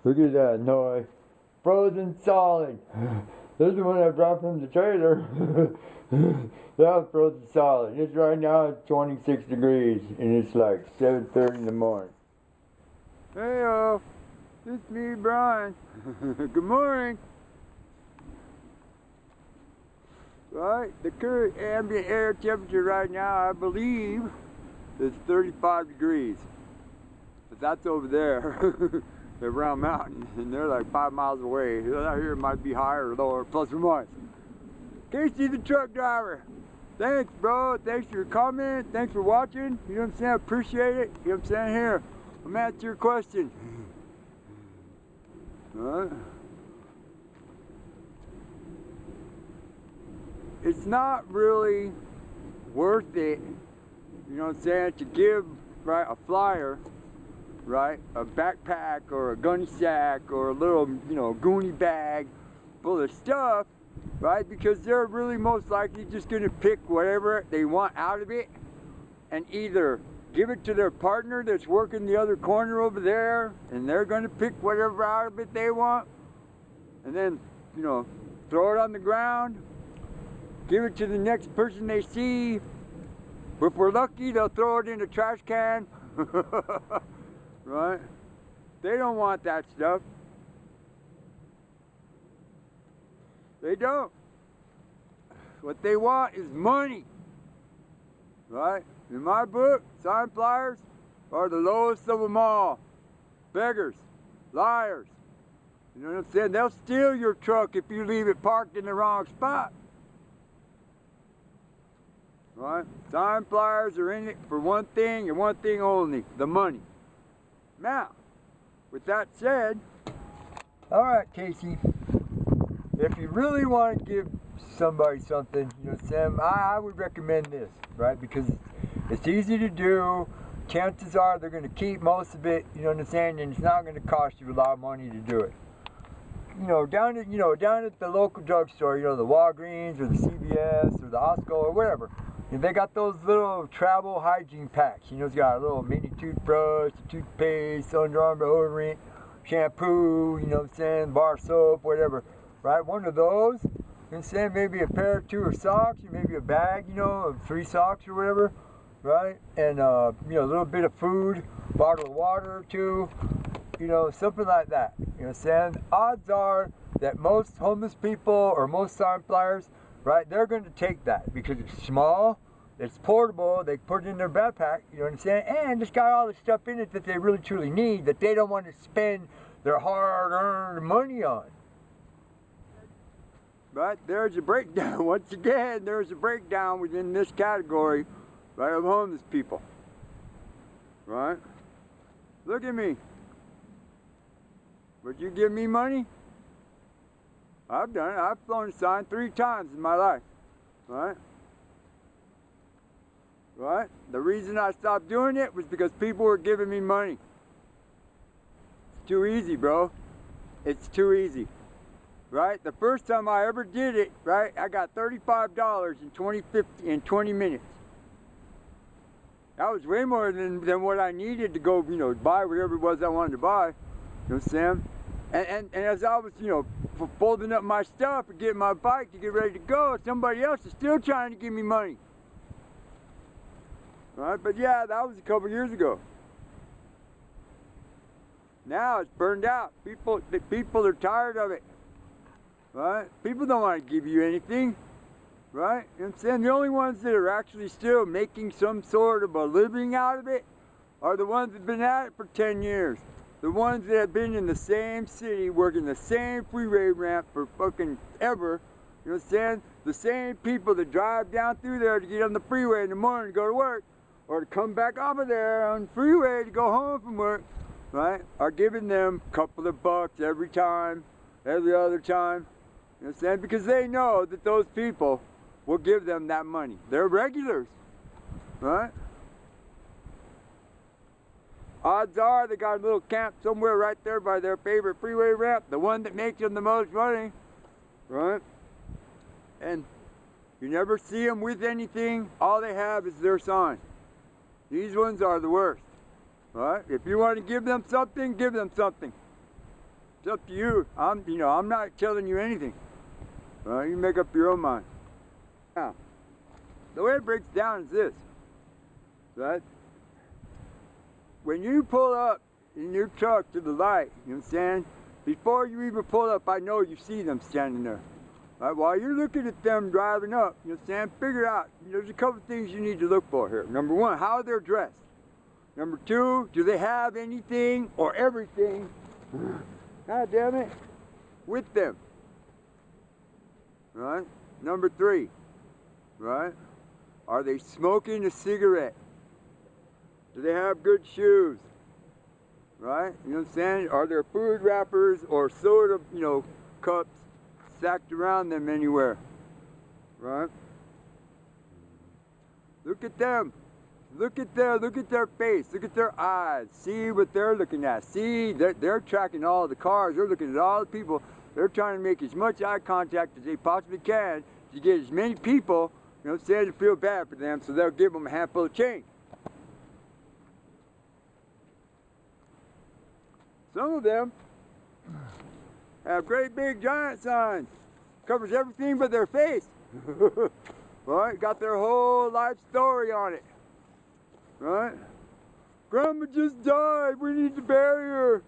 Look at that noise. Frozen solid. This is the one I brought from the trailer. That was frozen solid. It's right now it's 26 degrees and it's like 7:30 in the morning. Hey, it's me, Brian. Good morning. Right, the current ambient air temperature right now, I believe, is 35 degrees. But that's over there. They're Round Mountain, and they're like 5 miles away. Out here it might be higher or lower, plus or minus. Casey the truck driver. Thanks, bro. Thanks for your comment. Thanks for watching. You know what I'm saying? I appreciate it. You know what I'm saying? Here, I'm answering your question. Alright. It's not really worth it, you know what I'm saying, to give, right, a flyer, right, a backpack or a gunny sack or a little, you know, goonie bag full of stuff, right, because they're really most likely just going to pick whatever they want out of it and either give it to their partner that's working the other corner over there, and they're going to pick whatever out of it they want, and then, you know, throw it on the ground, give it to the next person they see. If we're lucky, they'll throw it in a trash can. Right? They don't want that stuff. They don't. What they want is money. Right? In my book, sign flyers are the lowest of them all. Beggars, liars. You know what I'm saying? They'll steal your truck if you leave it parked in the wrong spot. Right? Sign flyers are in it for one thing and one thing only, the money. Now, with that said, alright Casey, if you really want to give somebody something, you know what I'm saying, I would recommend this, right? Because it's easy to do, chances are they're going to keep most of it, you know what I'm saying, and it's not going to cost you a lot of money to do it. Down at the local drugstore, you know, the Walgreens or the CVS or the Costco or whatever. And they got those little travel hygiene packs. You know, it's got a little mini toothbrush, a toothpaste, Under Armour deodorant, shampoo, you know what I'm saying, bar soap, whatever. Right? One of those, you know what I'm saying, maybe a pair or two of socks, or maybe a bag, you know, of 3 socks or whatever. Right? And, you know, a little bit of food, bottle of water or 2, you know, something like that. You know what I'm saying? Odds are that most homeless people or most sign flyers, right, they're going to take that because it's small, it's portable, they put it in their backpack, you know what I'm saying, and it's got all the stuff in it that they really truly need that they don't want to spend their hard-earned money on. Right, there's a breakdown. Once again, there's a breakdown within this category, right, of homeless people. Right? Look at me. Would you give me money? I've done it. I've flown a sign 3 times in my life. Right? Right? The reason I stopped doing it was because people were giving me money. It's too easy, bro. It's too easy. Right? The first time I ever did it, right, I got $35 in 20 minutes. That was way more than what I needed to go, you know, buy whatever it was I wanted to buy. You know what I'm saying? And as I was, you know, folding up my stuff and getting my bike to get ready to go, somebody else is still trying to give me money. Right? But yeah, that was a couple years ago. Now it's burned out. People are tired of it. Right? People don't want to give you anything. Right? You know what I'm saying? The only ones that are actually still making some sort of a living out of it are the ones that have been at it for 10 years. The ones that have been in the same city, working the same freeway ramp for fucking ever. You know what I'm saying? The same people that drive down through there to get on the freeway in the morning to go to work, or to come back off of there on the freeway to go home from work, right, are giving them a couple of bucks every time, every other time. You know what I'm saying? Because they know that those people will give them that money. They're regulars, right? Odds are they got a little camp somewhere right there by their favorite freeway ramp, the one that makes them the most money, right? And you never see them with anything. All they have is their sign. These ones are the worst, right? If you want to give them something, give them something. It's up to you. I'm not telling you anything. You make up your own mind. Now, the way it breaks down is this, right? When you pull up in your truck to the light, you know what I'm saying? Before you even pull up, I know you see them standing there. Right? While you're looking at them driving up, you know what I'm saying? Figure out, there's a couple things you need to look for here. Number one, how they're dressed. Number two, do they have anything or everything, God damn it, with them? Right? Number three, right? Are they smoking a cigarette? Do they have good shoes? Right? You know what I'm saying? Are there food wrappers or soda, cups stacked around them anywhere? Right? Look at them. Look at their face. Look at their eyes. See what they're looking at. See, they're tracking all the cars. They're looking at all the people. They're trying to make as much eye contact as they possibly can to get as many people, you know what I'm saying, to feel bad for them, so they'll give them a handful of change. Some of them have great big giant signs. Covers everything but their face. Right? Got their whole life story on it. Right? Grandma just died. We need to bury her.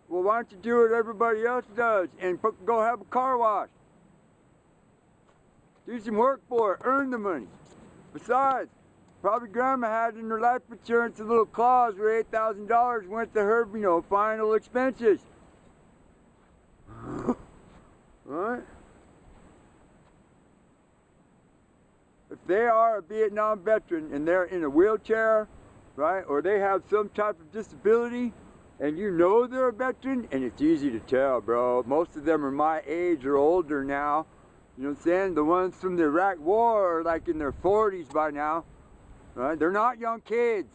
Well, why don't you do what everybody else does and go have a car wash? Do some work for it. Earn the money. Besides, probably Grandma had in her life insurance a little clause where $8,000 went to her, final expenses. Right? If they are a Vietnam veteran and they're in a wheelchair, right, or they have some type of disability, and they're a veteran, and it's easy to tell, bro. Most of them are my age or older now. You know what I'm saying? The ones from the Iraq War are like in their 40s by now. Right? They're not young kids.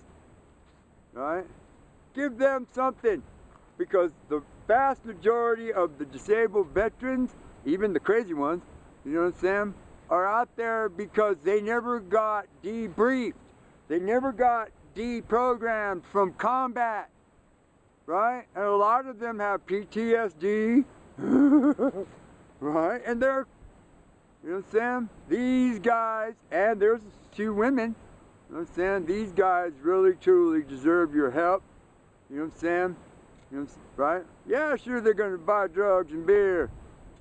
Right? Give them something. Because the vast majority of the disabled veterans, even the crazy ones, you know what I'm saying, are out there because they never got debriefed. They never got deprogrammed from combat. Right? And a lot of them have PTSD. Right? And they're, you know what I'm saying? These guys, and there's 2 women, you know what I'm saying? These guys really truly deserve your help. You know what I'm saying? Right? Yeah, sure, they're going to buy drugs and beer. You know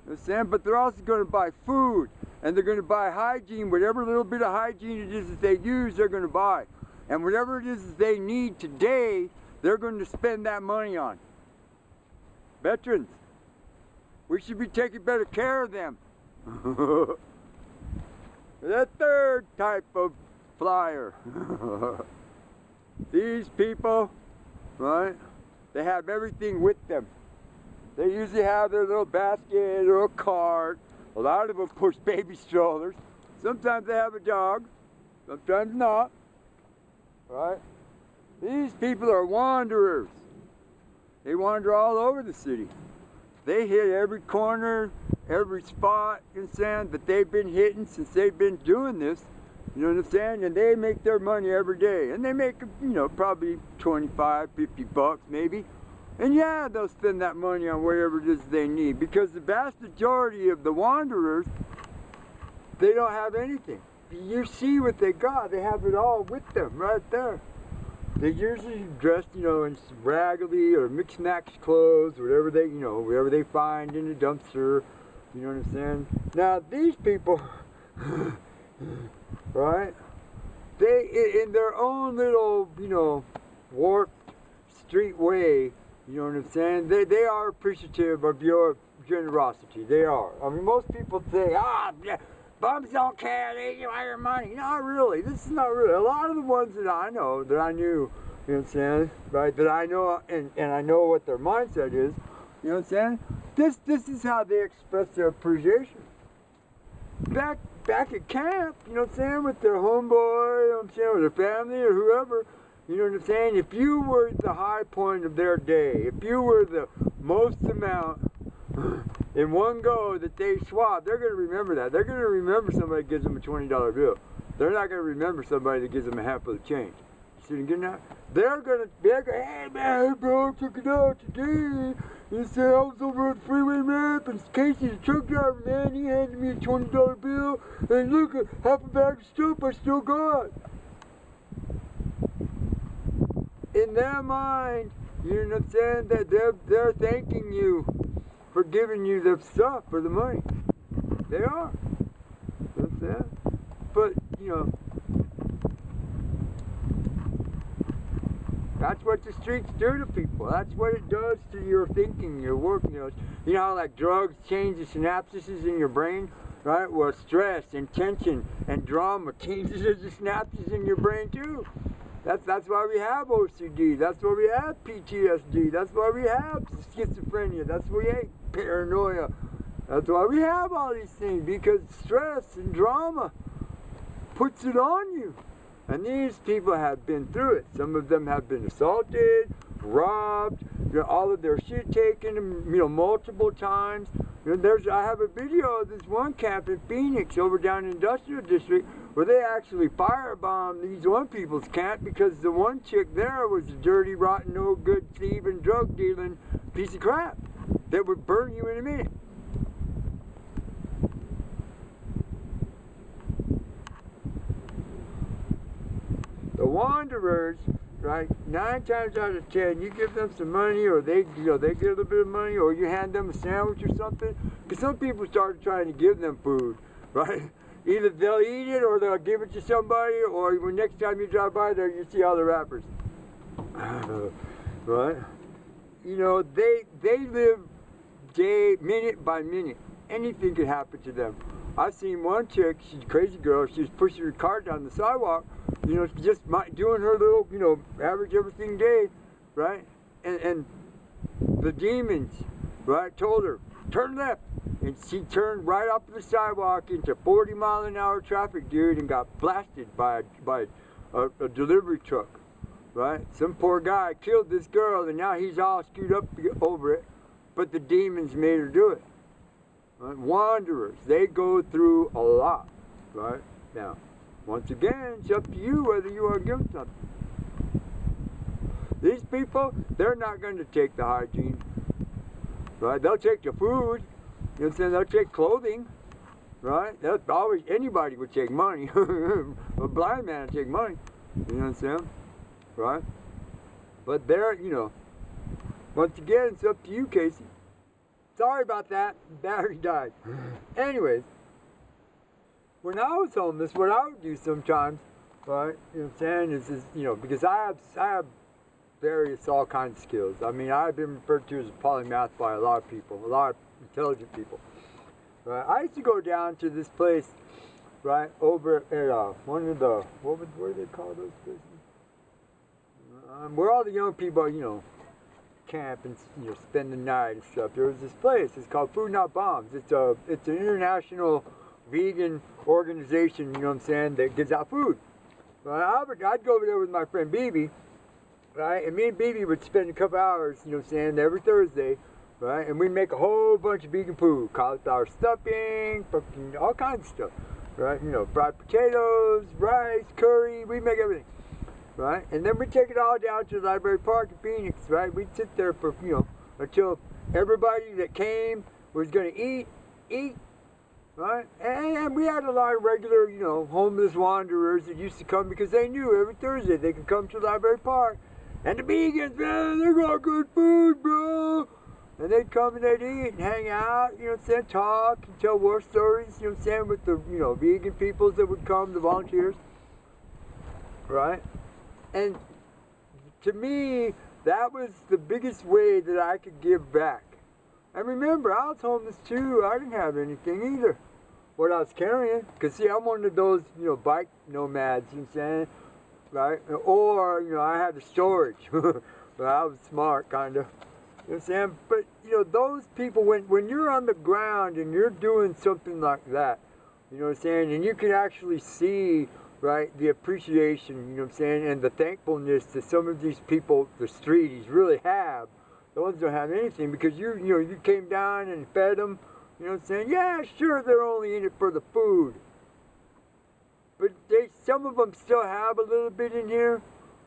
what I'm saying? But they're also going to buy food. And they're going to buy hygiene. Whatever little bit of hygiene it is that they use, they're going to buy. And whatever it is that they need today, they're going to spend that money on. Veterans, we should be taking better care of them. That third type of flyer. These people, right, they have everything with them. They usually have their little basket or a cart. A lot of them push baby strollers. Sometimes they have a dog, sometimes not. Right? These people are wanderers. They wander all over the city. They hit every corner, every spot, you know what I'm saying, that they've been hitting since they've been doing this. You know what I'm saying? And they make their money every day. And they make, probably 25, 50 bucks maybe. And yeah, they'll spend that money on whatever it is they need. Because the vast majority of the wanderers, they don't have anything. You see what they got. They have it all with them right there. They usually dressed, in some raggedy or mix-max clothes, whatever they find in the dumpster. You know what I'm saying? Now these people, right? They, in their own little, warped street way, you know what I'm saying? They are appreciative of your generosity. They are. I mean, most people say, yeah, bums don't care, they give out your money. Not really. This is not really. A lot of the ones that I know, that I knew, you know what I'm saying, right, that I know, and I know what their mindset is, you know what I'm saying? This is how they express their appreciation. Back at camp, you know what I'm saying, with their homeboy, you know what I'm saying, or their family or whoever, you know what I'm saying? If you were the high point of their day, if you were the most amount in one go that they swap, they're going to remember that. They're going to remember somebody that gives them a $20 bill. They're not going to remember somebody that gives them a handful of change. accident, getting out, they're gonna, hey man, hey bro, I took it out today. He said I was over at the freeway ramp and Casey's a truck driver, man. He handed me a $20 bill and look, half a bag of stuff I still got. In their mind, you know what I'm saying, that they're thanking you for giving you the stuff for the money. They are. You know what I'm saying? But, you know, that's what the streets do to people. That's what it does to your thinking, your work. You know how like drugs change the synapses in your brain, right? Well, stress and tension and drama changes the synapses in your brain too. That's why we have OCD. That's why we have PTSD. That's why we have schizophrenia. That's why we have paranoia. That's why we have all these things, because stress and drama puts it on you. And these people have been through it. Some of them have been assaulted, robbed, you know, all of their shit taken, you know, multiple times. You know, I have a video of this one camp in Phoenix over down in the Industrial District where they actually firebombed these one people's camp because the one chick there was a dirty, rotten, no good, thieving, drug dealing piece of crap that would burn you in a minute. The wanderers, right, 9 times out of 10, you give them some money, or they, you know, they get a little bit of money, or you hand them a sandwich or something. Because some people started trying to give them food, right? Either they'll eat it, or they'll give it to somebody, or when next time you drive by there, you see all the wrappers, right? You know, they live minute by minute. Anything could happen to them. I've seen one chick, she's a crazy girl, she was pushing her cart down the sidewalk, you know, just doing her little, you know, average everything day, right? And the demons, right, told her, turn left. And she turned right up the sidewalk into 40-mile-an-hour traffic, dude, and got blasted by a delivery truck, right? Some poor guy killed this girl, and now he's all screwed up over it, but the demons made her do it. Right? Wanderers, they go through a lot, right? Now, once again, it's up to you whether you want to give them something. These people, they're not going to take the hygiene, right? They'll take the food, you know what I'm saying? They'll take clothing, right? They'll always, anybody would take money. A blind man would take money, you know what I'm saying? Right? But they're, you know, once again, it's up to you, Casey. Sorry about that. Battery died. Anyways, when I was homeless, what I would do sometimes, right, you know what I'm saying, is you know, because I have various, all kinds of skills. I mean, I've been referred to as a polymath by a lot of people, a lot of intelligent people. Right? I used to go down to this place, right, over at one of the, what do they call those places? Where all the young people, you know, camp and, you know, spend the night and stuff. There was this place. It's called Food Not Bombs. It's an international vegan organization, you know what I'm saying, that gives out food. Right? I'd go over there with my friend BB, right? And me and BB would spend a couple hours, you know what I'm saying, every Thursday, right? And we'd make a whole bunch of vegan food, cauliflower stuffing, fucking all kinds of stuff, right? You know, fried potatoes, rice, curry. We'd make everything. Right? And then we take it all down to the Library Park in Phoenix, right? We'd sit there for, you know, until everybody that came was going to eat, right? And we had a lot of regular, you know, homeless wanderers that used to come because they knew every Thursday they could come to the Library Park. And the vegans, man, they got good food, bro. And they'd come and they'd eat and hang out, you know what I'm saying, talk and tell war stories, you know what I'm saying, with the, you know, vegan peoples that would come, the volunteers, right? And to me, that was the biggest way that I could give back. And remember, I was homeless too. I didn't have anything either. What I was carrying, because see, I'm one of those, you know, bike nomads, you know what I'm saying, right? Or, you know, I had the storage. But I was smart, kind of. You know what I'm saying? But, you know, those people, when you're on the ground and you're doing something like that, you know what I'm saying, and you can actually see, right, the appreciation, you know what I'm saying, and the thankfulness that some of these people, the streeties, really have. The ones that don't have anything, because you know, you came down and fed them, you know what I'm saying? Yeah, sure, they're only in it for the food. But some of them still have a little bit in here,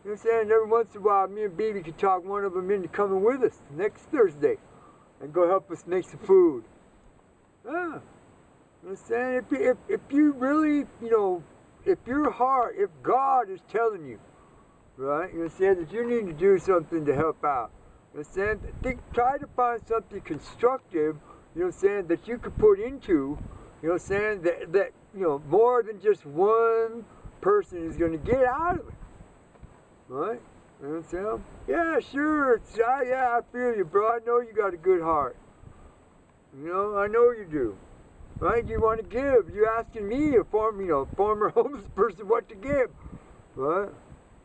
You know what I'm saying? Every once in a while, me and Baby can talk one of them into coming with us next Thursday and go help us make some food. Yeah. You know what I'm saying? If you really, you know, if your heart, if God is telling you, right, you know what I'm saying, that you need to do something to help out, you know what I'm saying, try to find something constructive, you know what I'm saying, that you could put into, you know what I'm saying, that you know, more than just one person is going to get out of it. Right? You know what I'm saying? Yeah, sure. Yeah, I feel you, bro. I know you got a good heart. You know, I know you do. Right? You want to give. You're asking me, a former homeless person, what to give. Right?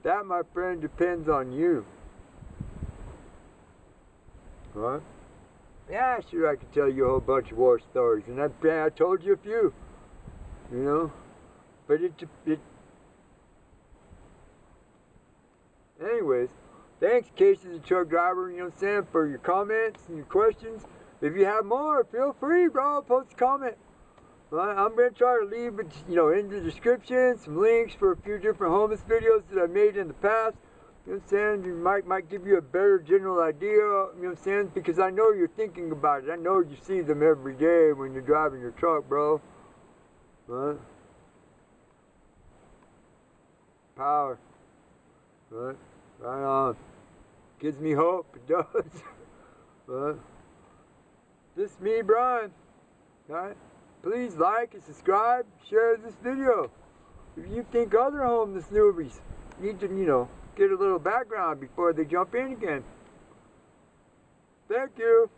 That, my friend, depends on you. Right? Yeah, sure, I could tell you a whole bunch of war stories, and I told you a few. You know? But anyways, thanks, Casey the truck driver, you know what I'm saying, for your comments and your questions. If you have more, feel free, bro, post a comment. Right? I'm going to try to leave it, you know, in the description, some links for a few different homeless videos that I've made in the past. You know what I'm saying? You might give you a better general idea, you know what I'm saying? Because I know you're thinking about it. I know you see them every day when you're driving your truck, bro. Right? Power. Right? Right on. Gives me hope, it does. Right? This is me, Brian. Right? Please like and subscribe, share this video. If you think other homeless newbies need to, you know, get a little background before they jump in again. Thank you.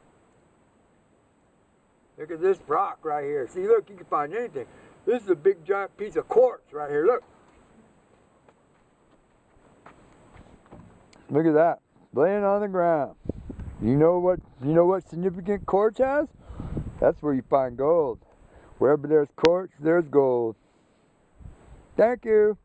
Look at this rock right here. See, look, you can find anything. This is a big giant piece of quartz right here. Look. Look at that. Laying on the ground. You know what significant quartz has? That's where you find gold. Wherever there's quartz, there's gold. Thank you.